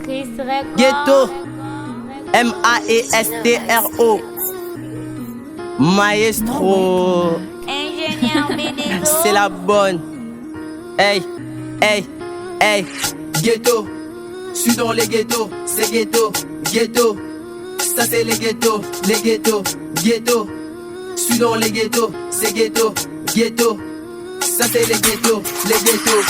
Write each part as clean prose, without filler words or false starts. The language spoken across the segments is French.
Ghetto, M-A-E-S-T-R-O. Maestro, c'est la bonne. Hey, hey, hey. Ghetto, suis dans les ghettos, c'est ghetto, ghetto. Ça c'est les ghettos, ghetto. Suis dans les ghettos, c'est ghetto, ghetto. Ça c'est les ghettos.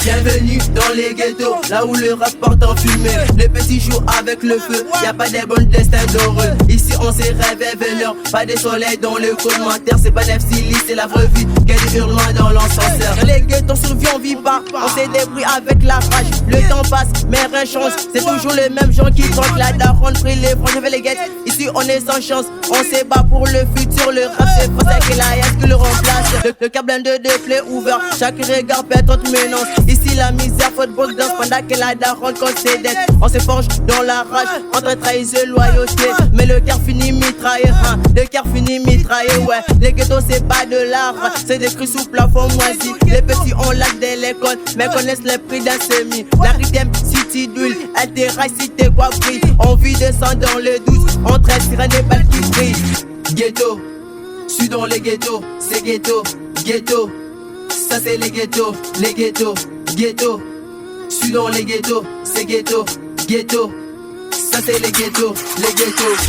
Bienvenue dans les ghettos, là où le rap porte en fumée. Les petits jouent avec le feu, y'a pas des bons destins d'heureux. Ici on s'est rêvé veneur, pas de soleil dans le commentaire. C'est pas l'FCLI, c'est la vraie vie, quel hurlement dans l'ascenseur. Dans les ghettos on survit, on vit pas, on s'est débrouillé avec la rage. Le temps passe, mais rien change, c'est toujours les mêmes gens qui comptent. La daronne pris les francs, j'avais les guettes. Ici on est sans chance, on se bat pour le futur. Le rap c'est pas ça que la S qui le remplace. Le câble de play ouvert, chaque regard peut être autre menace. Ici la misère, faut de bonne danse pendant que la daronne concède. On se forge dans la rage, entre trahison et loyauté. Mais le cœur finit mitraillé, hein. Le cœur finit mitraillé, ouais. Les ghettos c'est pas de l'art, c'est des cris sous plafond moisi. Les petits ont l'âge de l'école, mais connaissent les prix d'un semi. La rythme city d'huile, elle déraille si t'es quoi pris. On vit de sang dans le doute, entre sirènes et balles qui brillent. Ghetto, suis dans les ghettos, c'est ghetto, ghetto. Ça c'est les ghettos, ghetto. Suis dans les ghettos, c'est ghetto, ghetto. Ça c'est les ghettos.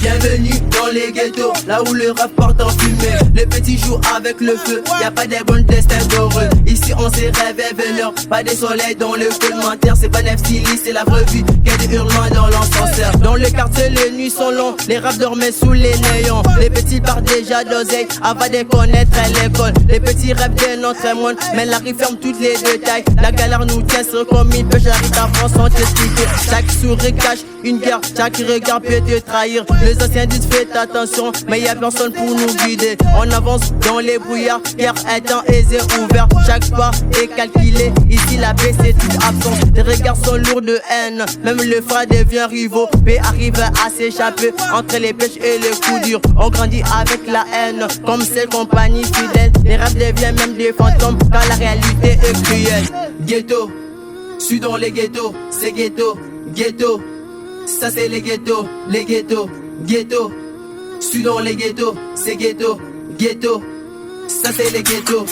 Bienvenue dans les ghettos, là où le rap porte en fumée. Les petits jouent avec le feu, y'a pas des bons destins d'heureux. Ici on s'est rêvé veneur, pas de soleil dans le commentaire. C'est pas l'FCLI, c'est la vraie vie, quel des hurlements dans l'ascenseur. Dans le quartier les nuits sont longs, les raps dormaient sous les néons. Les petits partent déjà d'oseille avant de connaître l'école. Les petits rêvent de notre monde, mais la rue ferme tous les détails. La galère nous tient sur comme une pêche, j'arrive à France sans t'expliquer. Chaque sourire cache une guerre, chaque regard peut te trahir. Les anciens disent faites attention, mais y'a personne pour nous guider. On avance dans les brouillards, car étant aisé ouvert. Chaque pas est calculé, ici la paix c'est toute absence. Les regards sont lourds de haine, même le frère devient rivaux. Paix arrive à s'échapper entre les pêches et les coups durs. On grandit avec la haine, comme ces compagnies fidèles. Les rêves deviennent même des fantômes, car la réalité est cruelle. Ghetto, suis dans les ghettos, c'est ghetto, ghetto. Ça c'est les ghettos, ghetto. Suis dans les ghettos, c'est ghetto, ghetto. Ça c'est les ghettos,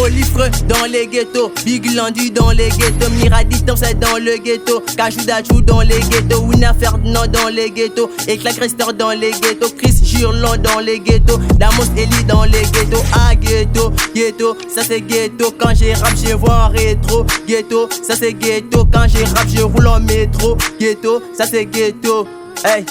Olifre dans les ghettos, Big Landy dans les ghettos, Miraditon c'est dans le ghetto, Kajudachou dans les ghettos, Winna Ferdinand dans les ghettos, Eclat Crester dans les ghettos, Chris Girland dans les ghettos, Damos Eli dans les ghettos. Ah ghetto, ça c'est ghetto. Quand j'ai rap je vois en rétro. Ghetto, ça c'est ghetto. Quand j'ai rap je roule en métro. Ghetto, ça c'est ghetto. Hey.